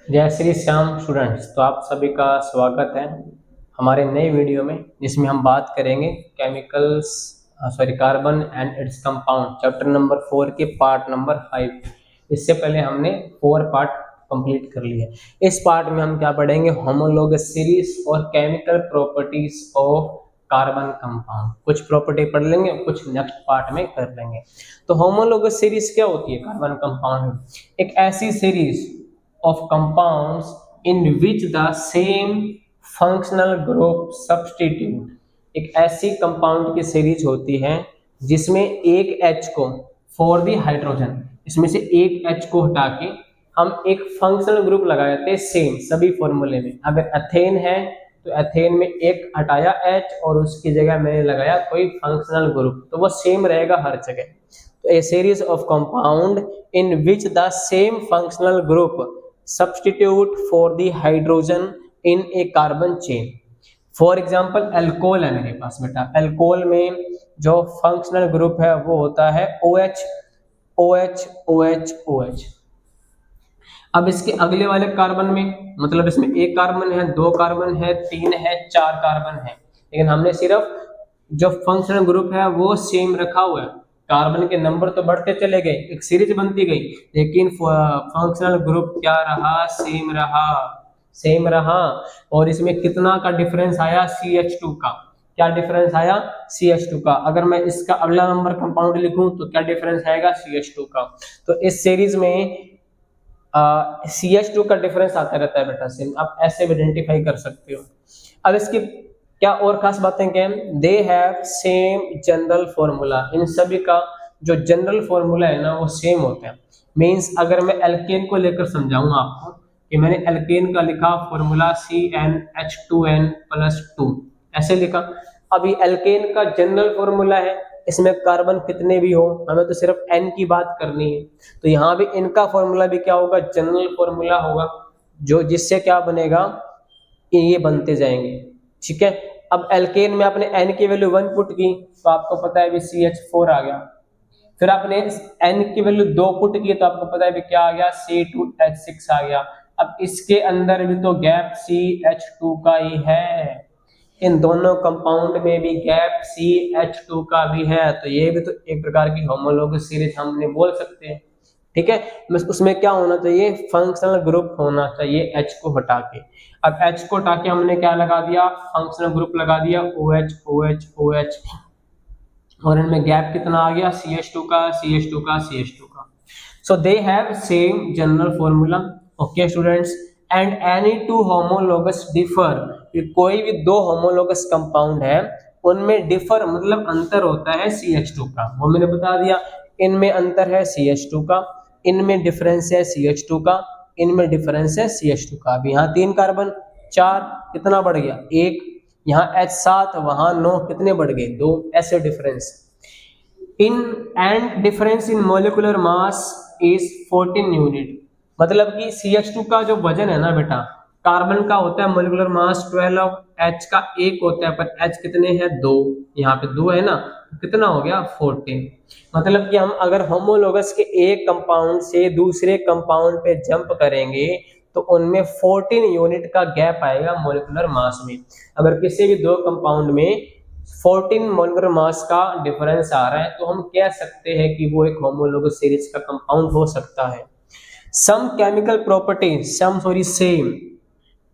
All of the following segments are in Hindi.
जय श्री श्याम स्टूडेंट्स। तो आप सभी का स्वागत है हमारे नए वीडियो में, जिसमें हम बात करेंगे chemicals carbon and its compound chapter number 4 के पार्ट नंबर 5। इससे पहले हमने 4 पार्ट कंप्लीट कर लिए। इस पार्ट में हम क्या पढ़ेंगे? होमोलोगस सीरीज और chemical properties of carbon compound. कुछ प्रॉपर्टी पढ़ लेंगे, कुछ नेक्स्ट पार्ट में कर लेंगे। तो होमोलोगस सीरीज क्या होती है? कार्बन कंपाउंड में एक ऐसी series of compounds in which the same functional group substitute। एक ऐसी कंपाउंड की सीरीज होती है जिसमें एक H को फॉर द हाइड्रोजन, इसमें से एक H को हटा के हम एक फंक्शनल ग्रुप लगा देते हैं सेम सभी फॉर्मूले में। अगर एथेन है तो एथेन में एक हटाया H और उसकी जगह मैंने लगाया कोई फंक्शनल ग्रुप, तो वो सेम रहेगा हर जगह। तो a series of compound in which the same functional group substitute for the hydrogen in a carbon chain। For example alcohol है मेरे पास बेटा। एल्कोहल में जो फंक्शनल ग्रुप है वो होता है OH OH OH OH। अब इसके अगले वाले कार्बन में, मतलब इसमें एक कार्बन है, दो कार्बन है, तीन है, चार कार्बन है, लेकिन हमने सिर्फ जो फंक्शनल ग्रुप है वो सेम रखा हुआ है। कार्बन के नंबर तो बढ़ते चले गए, एक सीरीज बनती गई, लेकिन फंक्शनल ग्रुप क्या रहा? सेम रहा। और इसमें कितना का डिफरेंस आया? CH2 का। क्या डिफरेंस आया? CH2 का। अगर मैं इसका अगला नंबर कंपाउंड लिखूं तो क्या डिफरेंस आएगा? CH2 का। तो इस सीरीज में CH2 का डिफरेंस आता रहता है बेटा सेम। आप ऐसे आइडेंटिफाई कर सकते हो। अब इसकी क्या और खास बातें क्या है? They have same general formula. इन सभी का जो जनरल फॉर्मूला है ना वो सेम होता है। मींस अगर मैं एल्केन को लेकर समझाऊंगा आपको कि मैंने एल्केन का लिखा फॉर्मूला CnH2n+2 ऐसे लिखा। अभी एल्केन का जनरल फॉर्मूला है, इसमें कार्बन कितने भी हो, हमें तो सिर्फ n की बात करनी है। तो यहाँ भी इनका फॉर्मूला भी क्या होगा? जनरल फॉर्मूला होगा, जो जिससे क्या बनेगा? ये बनते जाएंगे। ठीक है। अब एल्केन में आपने n की वैल्यू 1 पुट की तो आपको पता है भी CH4 आ गया। फिर आपने n की वैल्यू 2 पुट की तो आपको पता है भी क्या आ गया? C2H6 आ गया। अब इसके अंदर भी तो गैप CH2 का ही है, इन दोनों कंपाउंड में भी गैप CH2 का भी है। तो ये भी तो एक प्रकार की होमोलोगस सीरीज हमने बोल सकते हैं। ठीक है। उसमें क्या होना चाहिए? फंक्शनल ग्रुप होना चाहिए H को हटा के। अब H को हटा के हमने क्या लगा दिया? फंक्शनल ग्रुप लगा दिया OH OH OH। और इनमें गैप कितना आ गया? CH2 का CH2 का CH2 का। So they have same general formula. Okay students. And any two homologous differ. कोई भी दो होमोलोगस कंपाउंड है उनमें डिफर मतलब अंतर होता है CH2 का, वो मैंने बता दिया। इनमें अंतर है CH2 का, इनमें डिफरेंस है CH2 का, इनमें डिफरेंस है CH2 का। अब यहाँ 3 कार्बन 4, कितना बढ़ गया? 1। यहाँ H7, वहां 9, कितने बढ़ गए? 2। ऐसे difference in and difference in molecular mass is 14 unit. मतलब कि CH2 का जो वजन है ना बेटा, कार्बन का होता है मोलिकुलर मास 12, H का 1 होता है, पर H कितने हैं? 2। यहाँ पे 2 है ना, कितना हो गया? 14। मतलब कि हम अगर होमोलोगस के एक कंपाउंड से दूसरे कंपाउंड पे जंप करेंगे तो उनमें 14 यूनिट का गैप आएगा मोलिकुलर मास में। अगर किसी भी दो कंपाउंड में 14 मोलर मास का डिफरेंस आ रहा है तो हम कह सकते हैं कि वो एक होमोलोगस सीरीज का कंपाउंड हो सकता है। Some chemical property same.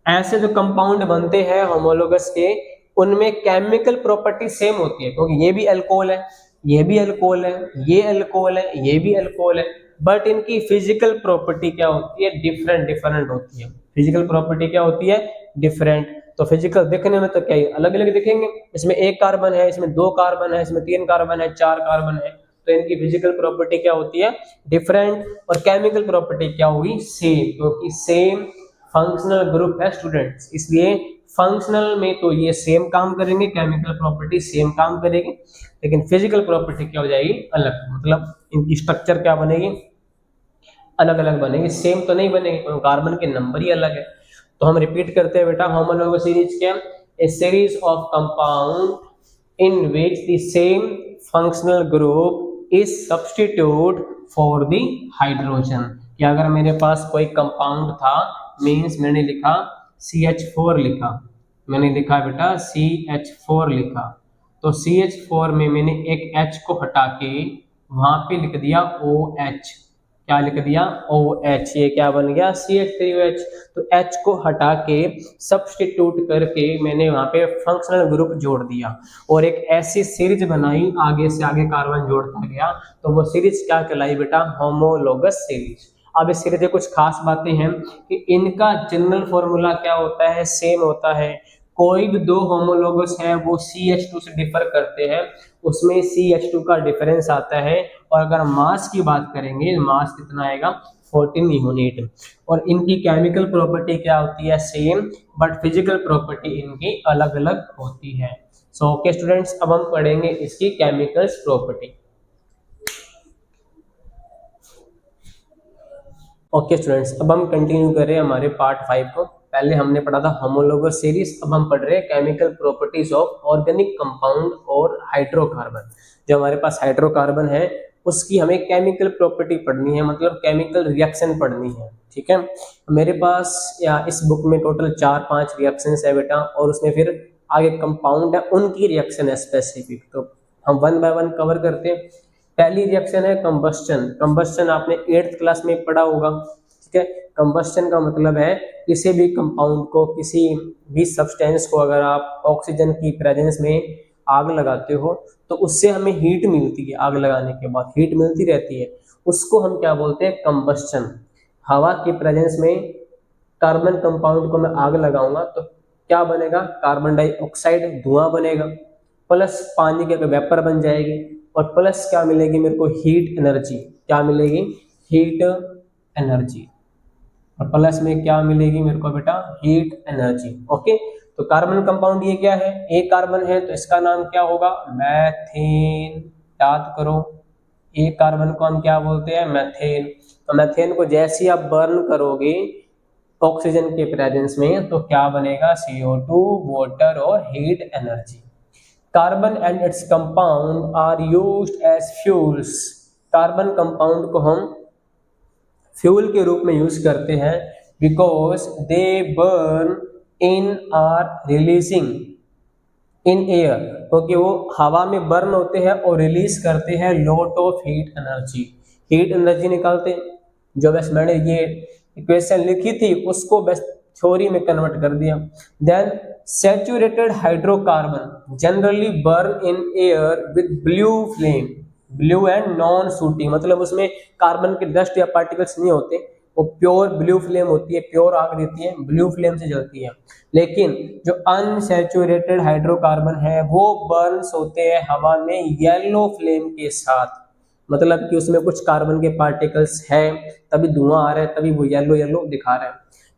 ऐसे जो कंपाउंड बनते हैं होमोलोगस के, उनमें केमिकल प्रॉपर्टी सेम होती है, क्योंकि ये भी अल्कोहल है, ये भी अल्कोहल है, ये अल्कोहल है, ये भी अल्कोहल है, बट इनकी फिजिकल प्रॉपर्टी क्या होती है? डिफरेंट होती है। फिजिकल प्रॉपर्टी क्या होती है? डिफरेंट। तो फिजिकल दिखने में तो क्या अलग अलग दिखेंगे, इसमें एक कार्बन है, इसमें 2 कार्बन है, इसमें 3 कार्बन है, 4 कार्बन है, तो इनकी फिजिकल प्रॉपर्टी क्या होती है? डिफरेंट। और केमिकल प्रॉपर्टी क्या हुई? सेम, क्योंकि सेम फंक्शनल ग्रुप है स्टूडेंट्स, इसलिए फंक्शनल में तो ये सेम काम करेंगे, केमिकल प्रॉपर्टी सेम काम करेगी, लेकिन फिजिकल प्रॉपर्टी क्या हो जाएगी? अलग। मतलब इनकी स्ट्रक्चर क्या बनेगी? अलग अलग बनेगी, सेम तो नहीं बनेगी, क्योंकि कार्बन के नंबर ही अलग है। तो हम रिपीट करते हैं बेटा, होमोलोगस सीरीज क्या? A series of compound in which the same functional group is substitute for the hydrogen. कि अगर मेरे पास कोई कंपाउंड था मीन्स मैंने लिखा CH4 लिखा, मैंने लिखा बेटा CH4 लिखा, तो CH4 में मैंने एक H को हटा के वहां पे लिख दिया OH, क्या लिख दिया OH, ये क्या बन गया CH3OH। तो H को हटा के सब्स्टिट्यूट करके मैंने वहां पे फंक्शनल ग्रुप जोड़ दिया और एक ऐसी सीरीज बनाई, आगे से आगे कार्बन जोड़ता गया, तो वो सीरीज क्या कहलाई बेटा होमोलोगस सीरीज। अब इस सीरीज में कुछ खास बातें हैं कि इनका जनरल फॉर्मूला क्या होता है, सेम होता है। कोई भी दो होमोलोगस है वो CH2 से डिफर करते हैं, उसमें CH2 का डिफरेंस आता है। और अगर मास की बात करेंगे, मास कितना आएगा 14 यूनिट। और इनकी केमिकल प्रॉपर्टी क्या होती है, सेम, बट फिजिकल प्रॉपर्टी इनकी अलग अलग होती है। सो ओके स्टूडेंट्स, अब हम पढ़ेंगे इसकी केमिकल प्रॉपर्टी। ओके स्टूडेंट्स, अब हम कंटिन्यू करें हमारे पार्ट 5 को। पहले हमने पढ़ा था होमोलोगस सीरीज, अब हम पढ़ रहे हैं chemical properties of organic compound और हाइड्रोकार्बन। जो हमारे पास हाइड्रोकार्बन है उसकी हमें केमिकल प्रॉपर्टी पढ़नी है, मतलब केमिकल रिएक्शन पढ़नी है, ठीक है। मेरे पास या इस बुक में टोटल 4-5 रिएक्शंस है बेटा, और उसमें फिर आगे कंपाउंड है उनकी रिएक्शन है स्पेसिफिक, तो हम 1 बाय 1 कवर करते हैं। पहली रिएक्शन है कंबस्टन। कंबस्टन आपने 8th क्लास में पढ़ा होगा, ठीक है। कंबस्टन का मतलब है किसी भी कंपाउंड को, किसी भी सब्सटेंस को अगर आप ऑक्सीजन की प्रेजेंस में आग लगाते हो तो उससे हमें हीट मिलती है, आग लगाने के बाद हीट मिलती रहती है, उसको हम क्या बोलते हैं, कंबस्टन। हवा की प्रेजेंस में कार्बन कंपाउंड को मैं आग लगाऊंगा तो क्या बनेगा, कार्बन डाइऑक्साइड धुआं बनेगा, प्लस पानी की वेपर बन जाएगी, और प्लस क्या मिलेगी मेरे को, हीट एनर्जी। क्या मिलेगी, हीट एनर्जी। और प्लस में क्या मिलेगी मेरे को बेटा, हीट एनर्जी। ओके, तो कार्बन कंपाउंड ये क्या है, एक कार्बन है तो इसका नाम क्या होगा, मैथेन। याद करो, एक कार्बन को हम क्या बोलते हैं, मैथेन। तो मैथेन को जैसे ही आप बर्न करोगे ऑक्सीजन के प्रेजेंस में तो क्या बनेगा, CO2, वाटर और heat energy. Carbon and its compound are used as fuels. Carbon compound को हम फ्यूल के रूप में यूज करते हैं because they burn in are releasing in air, क्योंकि वो हवा में बर्न होते हैं और रिलीज करते हैं lot of heat energy. Heat energy निकालते हैं। जो बस मैंने ये इक्वेशन लिखी थी उसको बस थ्योरी में कन्वर्ट कर दिया। Then saturated hydrocarbon generally burn in air with blue flame. Blue and non sooting, मतलब उसमें कार्बन के डस्ट या पार्टिकल्स नहीं होते, वो प्योर ब्लू फ्लेम होती है, प्योर आग देती है, ब्लू फ्लेम से जलती है। लेकिन जो अनसैचुरेटेड हाइड्रोकार्बन है वो बर्न्स होते हैं हवा में येलो फ्लेम के साथ, मतलब कि उसमें कुछ कार्बन के पार्टिकल्स है तभी धुआं आ रहा है, तभी वो येलो येलो दिखा रहा है।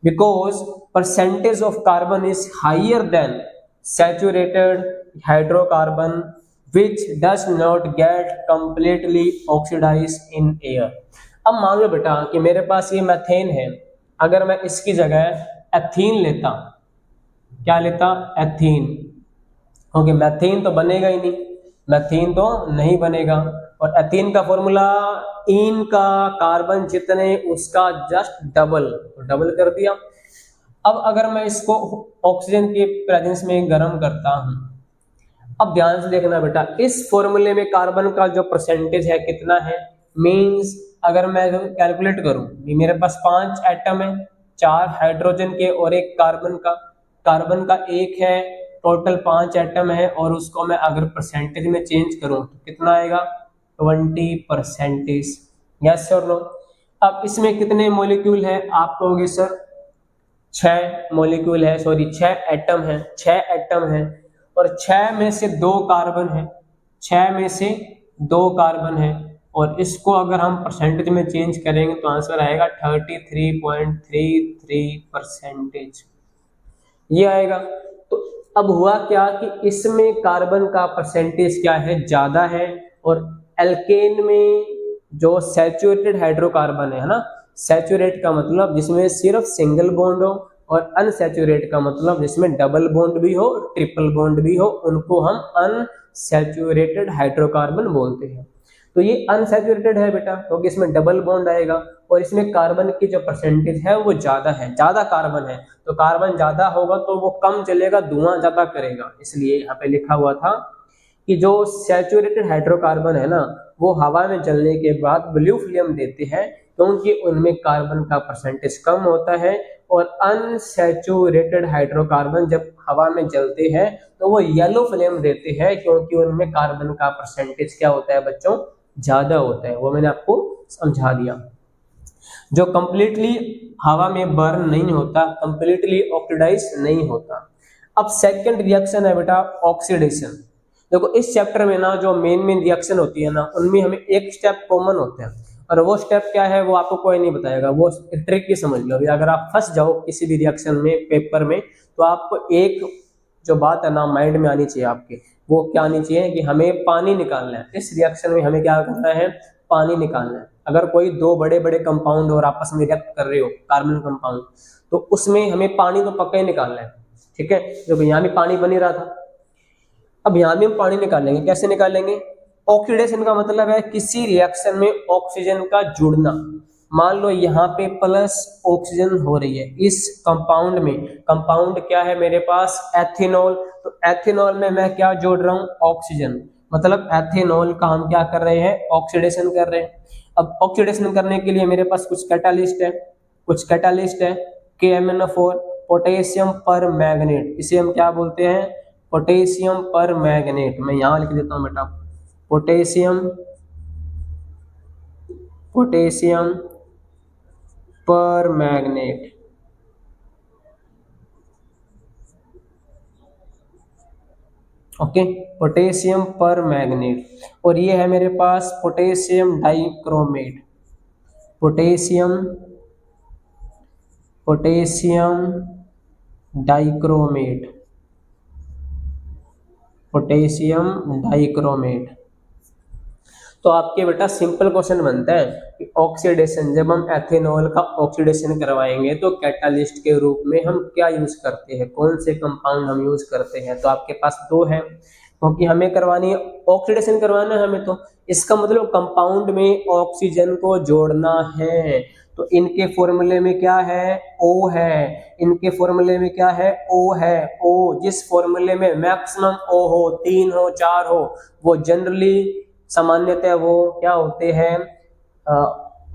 Because percentage of carbon is higher than saturated hydrocarbon which does not get completely oxidized in air। अब मान लो बेटा कि मेरे पास ये मैथेन है, अगर मैं इसकी जगह एथीन लेता, क्या लेता, एथीन, ओके, मैथेन तो बनेगा ही नहीं, मैथेन तो नहीं बनेगा। और एथीन का फॉर्मूला इन का कार्बन जितने उसका जस्ट डबल, तो डबल कर दिया। अब अगर मैं इसको ऑक्सीजन के प्रेजेंस में गर्म करता हूं, अब ध्यान से देखना बेटा, इस फॉर्मूले में कार्बन का जो परसेंटेज है कितना है, मींस अगर मैं कैलकुलेट करूं, मेरे पास 5 एटम है, 4 हाइड्रोजन के और एक कार्बन का। कार्बन का एक है, टोटल 5 एटम है, और उसको मैं अगर परसेंटेज में चेंज करूं तो कितना आएगा, 20%। यस और नो। अब इसमें कितने मॉलिक्यूल है, आप कहोगे सर 6 मॉलिक्यूल है, सॉरी 6 एटम है, 6 एटम है, और 6 में से 2 कार्बन है, 6 में से 2 कार्बन है, और इसको अगर हम परसेंटेज में चेंज करेंगे तो आंसर आएगा 33.33%, ये आएगा। तो अब हुआ क्या कि इसमें कार्बन का परसेंटेज क्या है, ज्यादा है, और एल्केन में जो सैचुरेटेड हाइड्रोकार्बन है ना, सैचुरेट का मतलब जिसमें सिर्फ सिंगल बॉन्ड हो, और अनसैचुरेट का मतलब जिसमें डबल बॉन्ड भी हो, ट्रिपल बॉन्ड भी हो, उनको हम अनसैचुरेटेड हाइड्रोकार्बन बोलते हैं। तो ये अनसैचुरेटेड है बेटा, क्योंकि इसमें डबल बॉन्ड आएगा, और इसमें कार्बन की जो परसेंटेज है वो ज्यादा है, ज्यादा कार्बन है, तो कार्बन ज्यादा होगा तो वो कम जलेगा, धुआं ज्यादा करेगा। इसलिए यहाँ पे लिखा हुआ था कि जो सैचुरेटेड हाइड्रोकार्बन है ना, वो हवा में जलने के बाद ब्लू फ्लेम देते हैं क्योंकि उनमें कार्बन का परसेंटेज कम होता है, और अनसैचुरेटेड हाइड्रोकार्बन जब हवा में जलते हैं तो वो येलो फ्लेम देते हैं क्योंकि उनमें कार्बन का परसेंटेज क्या होता है बच्चों, ज्यादा होता है। वो मैंने आपको समझा दिया। जो कंप्लीटली हवा में बर्न नहीं होता, कंप्लीटली ऑक्सीडाइज नहीं होता। अब सेकंड रिएक्शन है बेटा ऑक्सीडेशन। देखो इस चैप्टर में ना जो मेन रिएक्शन होती है ना, उनमें हमें एक स्टेप कॉमन होते हैं, और वो स्टेप क्या है वो आपको कोई नहीं बताएगा, वो ट्रिक की समझ लो। अगर आप फंस जाओ किसी भी रिएक्शन में पेपर में, तो आपको एक जो बात है ना माइंड में आनी चाहिए आपके, वो क्या आनी चाहिए कि हमें पानी निकालना है। इस रिएक्शन में हमें क्या करना है, पानी निकालना है। अगर कोई दो बड़े बड़े कंपाउंड और आपस में रिएक्ट कर रहे हो, कार्बन कंपाउंड, तो उसमें हमें पानी तो पक्का ही निकालना है, ठीक है। देखो यहाँ भी पानी बन ही रहा था, अब यहाँ भी हम पानी निकालेंगे। कैसे निकालेंगे, ऑक्सीडेशन का मतलब है किसी रिएक्शन में ऑक्सीजन का जुड़ना। मान लो यहाँ पे प्लस ऑक्सीजन हो रही है इस कंपाउंड में, कंपाउंड क्या है मेरे पास, एथेनॉल, तो एथेनॉल में मैं क्या जोड़ रहा हूँ, ऑक्सीजन, मतलब एथेनॉल का हम क्या कर रहे हैं, ऑक्सीडेशन कर रहे हैं। अब ऑक्सीडेशन करने के लिए मेरे पास कुछ कैटालिस्ट है, KMnO4, पोटेशियम पर मैग्नेट, इसे हम क्या बोलते हैं, पोटेशियम पर मैग्नेट। मैं यहां लिख देता हूं बेटा, potassium permanganate. Okay, potassium permanganate. और ये है मेरे पास potassium dichromate, potassium dichromate, potassium dichromate. तो आपके बेटा सिंपल क्वेश्चन बनता है कि ऑक्सीडेशन, जब हम एथेनॉल का ऑक्सीडेशन करवाएंगे तो कैटालिस्ट के रूप में हम क्या यूज करते हैं, कौन से कंपाउंड हम यूज करते हैं। तो आपके पास दो है, क्योंकि हमें करवानी है, ऑक्सीडेशन करवाना है हमें, तो इसका मतलब कंपाउंड में ऑक्सीजन को जोड़ना है। तो इनके फॉर्मूले में क्या है, O है, इनके फॉर्मूले में क्या है, O है। O जिस फॉर्मूले में मैक्सिमम O हो, 3 हो, 4 हो, वो जनरली सामान्यतः वो क्या होते हैं,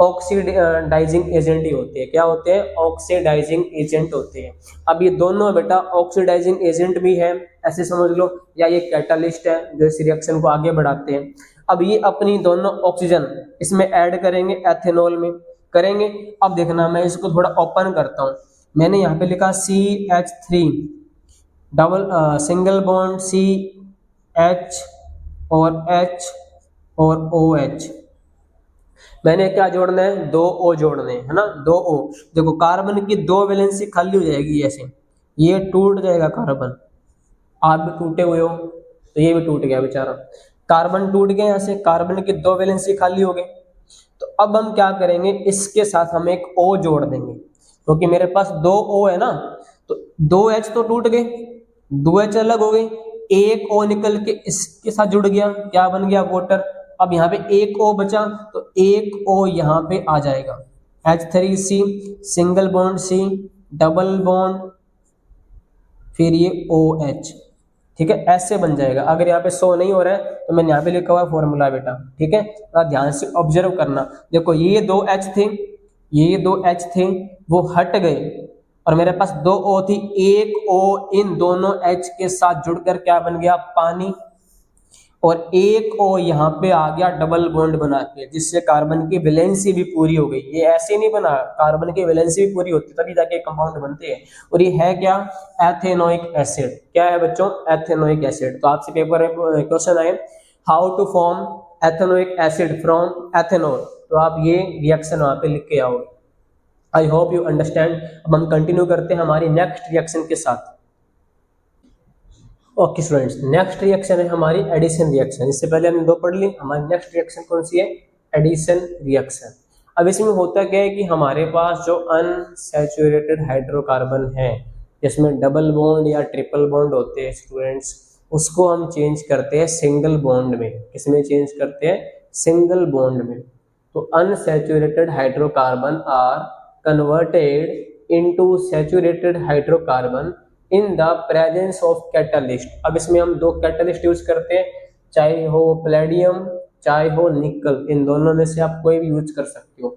ऑक्सीडाइजिंग एजेंट ही होते हैं। क्या होते हैं, ऑक्सीडाइजिंग एजेंट होते हैं। अब ये दोनों बेटा ऑक्सीडाइजिंग एजेंट भी है, ऐसे समझ लो, या ये कैटालिस्ट है जो इस रिएक्शन को आगे बढ़ाते हैं। अब ये अपनी दोनों ऑक्सीजन इसमें ऐड करेंगे, एथेनॉल में करेंगे। अब देखना, मैं इसको थोड़ा ओपन करता हूँ। मैंने यहाँ पे लिखा CH3 double single bond CH और H और OH। मैंने क्या जोड़ना है, 2 O जोड़ने है ना, 2 O। देखो कार्बन की 2 वैलेंसी खाली हो जाएगी, ऐसे ये टूट जाएगा कार्बन। आप भी टूटे हुए हो तो ये भी टूट गया बेचारा, कार्बन टूट गया, यहाँ से कार्बन की 2 वैलेंसी खाली हो गई। तो अब हम क्या करेंगे, इसके साथ हम एक O जोड़ देंगे, क्योंकि मेरे पास 2 O है ना, तो 2H तो टूट गए, 2H अलग हो गई, एक O निकल के इसके साथ जुड़ गया, क्या बन गया, वाटर। अब यहाँ पे एक O बचा, तो एक O यहाँ पे आ जाएगा, H3C single bond C double bond फिर ये OH, ठीक है, ऐसे बन जाएगा। अगर यहाँ पे 100 नहीं हो रहा है तो मैंने यहाँ पे लिखा हुआ फॉर्मूला बेटा, ठीक है, तो ध्यान से ऑब्जर्व करना। देखो ये 2 H थे, ये 2 H थे, वो हट गए और मेरे पास 2 O थी, एक O इन दोनों H के साथ जुड़कर क्या बन गया, पानी, और एक O यहाँ पे आ गया डबल बॉन्ड बना के, जिससे कार्बन की वैलेंसी भी पूरी हो गई। ये ऐसे नहीं बना, कार्बन की वैलेंसी भी पूरी होती तभी जाके कंपाउंड बनते हैं। और ये है क्या, एथेनोइक एसिड। क्या है बच्चों, एथेनोइक एसिड। तो आपसे पेपर में क्वेश्चन आए, how to form ethanoic acid from ethanol, तो आप ये रिएक्शन वहां पे लिख के आओगे। I hope you understand. अब हम कंटिन्यू करते हैं हमारी नेक्स्ट रिएक्शन के साथ। ओके स्टूडेंट्स, नेक्स्ट रिएक्शन है हमारी एडिशन रिएक्शन। इससे पहले हमने 2 पढ़ ली, हमारी नेक्स्ट रिएक्शन कौन सी है, एडिशन रिएक्शन। अब इसमें होता क्या है कि हमारे पास जो अनसैचुरेटेड हाइड्रोकार्बन है, जिसमें डबल बॉन्ड या ट्रिपल बॉन्ड होते हैं स्टूडेंट्स, उसको हम चेंज करते हैं सिंगल बॉन्ड में। किसमें चेंज करते हैं, सिंगल बॉन्ड में। तो unsaturated hydrocarbon are converted into saturated hydrocarbon in the presence of catalyst. अब इसमें हम दो कैटलिस्ट यूज करते हैं, चाहे हो पैलेडियम चाहे हो निकल, इन दोनों में से आप कोई भी यूज कर सकते हो।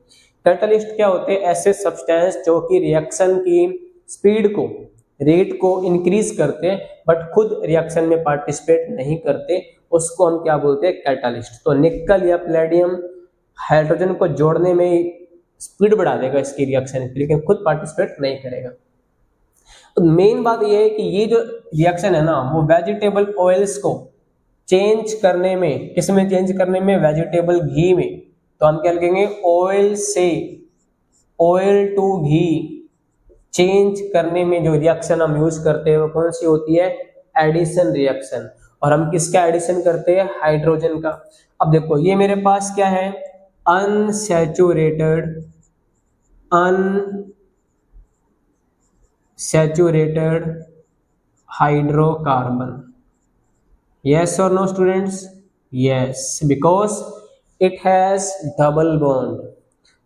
कैटलिस्ट क्या होते हैं? ऐसे सब्सटेंस जो कि रिएक्शन की स्पीड को, रेट को इंक्रीज करते हैं बट खुद रिएक्शन में पार्टिसिपेट नहीं करते, उसको हम क्या बोलते हैं? कैटलिस्ट। तो निकल या पैलेडियम हाइड्रोजन को जोड़ने में स्पीड बढ़ा देगा इसकी रिएक्शन की, लेकिन खुद पार्टिसिपेट नहीं करेगा। तो मेन बात यह है कि ये जो रिएक्शन है ना, वो वेजिटेबल ऑयल्स को चेंज करने में, किस में चेंज करने में? वेजिटेबल घी में। तो हम क्या लिखेंगे? ऑयल से ऑयल टू घी चेंज करने में जो रिएक्शन हम यूज करते हैं वो कौन सी होती है? Addition reaction. और हम किसका एडिशन करते हैं? हाइड्रोजन का। अब देखो ये मेरे पास क्या है? Unsaturated hydrocarbon. Yes or no students? Yes, because it has double bond.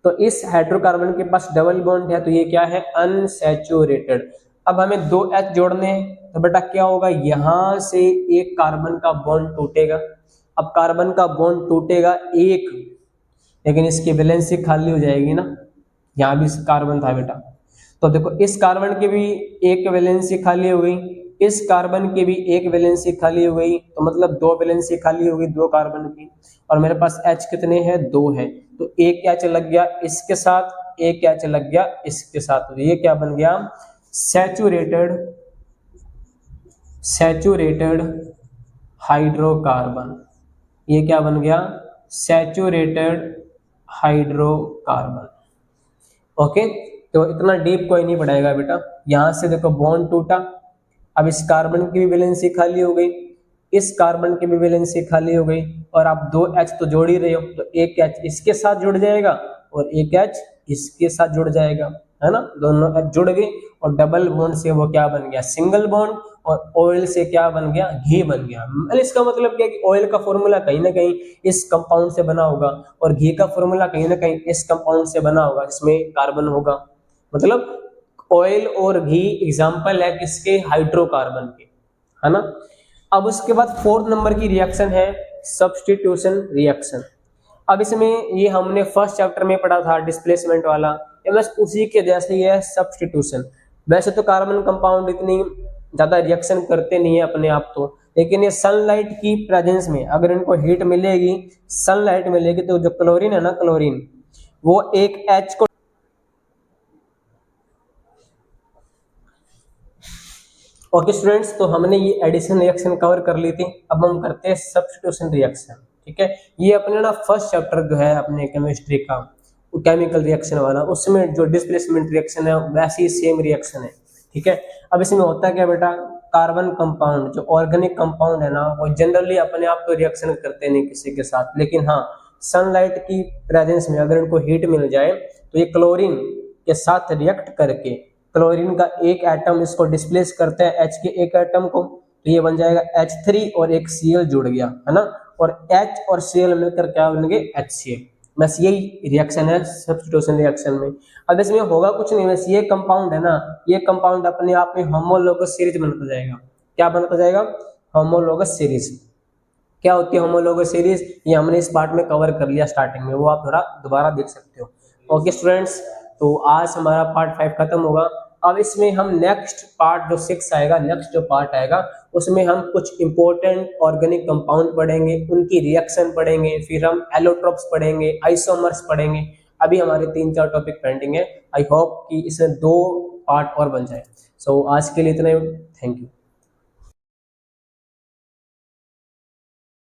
तो इस हाइड्रोकार्बन के पास डबल बॉन्ड है, तो ये क्या है? अनसैचुरेटेड। अब हमें दो H जोड़ने हैं, तो बेटा क्या होगा? यहां से एक कार्बन का बॉन्ड टूटेगा। अब कार्बन का बॉन्ड टूटेगा एक, लेकिन इसकी वैलेंसी खाली हो जाएगी ना, यहाँ भी कार्बन था बेटा। तो देखो इस कार्बन की भी एक वैलेंसी खाली हो गई, इस कार्बन की भी एक वैलेंसी खाली हो गई, तो मतलब दो वैलेंसी खाली हो गई दो कार्बन की। और मेरे पास H कितने हैं? दो है। तो एक H लग गया इसके साथ, एक H लग गया इसके साथ, तो ये क्या बन गया? Saturated hydrocarbon. ये क्या बन गया? Saturated hydrocarbon. ओके, तो इतना डीप कोई नहीं पढ़ाएगा बेटा। यहां से देखो बॉन्ड टूटा, अब इस कार्बन की भी वैलेंसी खाली हो गई, इस कार्बन की भी वैलेंसी खाली हो गई, और आप दो H तो जोड़ ही रहे हो, तो एक H इसके साथ जुड़ जाएगा और एक H इसके साथ जुड़ जाएगा, है ना। दोनों H जुड़ गए और डबल बॉन्ड से वो क्या बन गया? Single bond. और ऑयल से क्या बन गया? घी बन गया। इसका मतलब क्या है कि ऑयल का फॉर्मूला कहीं ना कहीं इस कंपाउंड से बना होगा और घी का फॉर्मूला कहीं ना कहीं इस कंपाउंड से बना होगा, इसमें कार्बन होगा। मतलब ऑयल और घी एग्जाम्पल है किसके? हाइड्रोकार्बन के, है ना। अब उसके बाद फोर्थ नंबर की रिएक्शन है सब्स्टिट्यूशन रिएक्शन। अब इसमें ये हमने फर्स्ट चैप्टर में पढ़ा था डिस्प्लेसमेंट वाला, ये बस उसी के जैसे ही है सब्स्टिट्यूशन। वैसे तो कार्बन कंपाउंड इतनी ज्यादा रिएक्शन करते नहीं है अपने आप तो, लेकिन ये सनलाइट की प्रेजेंस में अगर इनको हीट मिलेगी, सनलाइट मिलेगी, तो जो क्लोरीन है ना, क्लोरीन वो एक H को ओके स्टूडेंट्स, तो हमने ये एडिशन रिएक्शन कवर कर ली थी। अब हम करते हैं सब्स्टिट्यूशन रिएक्शन। ठीक है, ये अपने ना फर्स्ट चैप्टर जो है अपने केमिस्ट्री का केमिकल रिएक्शन वाला, उसमें जो डिस्प्लेसमेंट रिएक्शन है वैसी सेम रिएक्शन है। ठीक है, अब इसमें होता क्या बेटा? कार्बन कंपाउंड जो ऑर्गेनिक कंपाउंड है ना, वो जनरली अपने आप तो रिएक्शन करते नहीं किसी के साथ, लेकिन हाँ सनलाइट की प्रेजेंस में अगर इनको हीट मिल जाए तो ये क्लोरीन के साथ रिएक्ट करके क्लोरीन का एक एटम इसको डिस्प्लेस करते हैं H के एक एटम को, तो ये बन जाएगा H3 और एक Cl जुड़ गया, है ना। और H और Cl मिलकर क्या बनेंगे? HCl। बस यही रिएक्शन है सब्स्टिट्यूशन रिएक्शन में। अब इसमें होगा कुछ नहीं, बस ये कंपाउंड है ना, ये कंपाउंड अपने आप में होमोलोगस सीरीज बनता जाएगा। क्या बनता जाएगा? Homologous series. क्या होती है होमोलोगस सीरीज? ये हमने इस पार्ट में कवर कर लिया स्टार्टिंग में, वो आप थोड़ा दोबारा देख सकते हो। ओके स्टूडेंट्स, तो आज हमारा पार्ट 5 खत्म होगा। अब इसमें हम नेक्स्ट पार्ट जो 6 आएगा, नेक्स्ट जो पार्ट आएगा उसमें हम कुछ इंपॉर्टेंट ऑर्गेनिक कंपाउंड पढ़ेंगे, उनकी रिएक्शन पढ़ेंगे, फिर हम एलोट्रोप्स पढ़ेंगे, आइसोमर्स पढ़ेंगे। अभी हमारे 3-4 टॉपिक पेंडिंग है। आई होप कि इसमें 2 पार्ट और बन जाए। सो आज के लिए इतना ही। Thank you.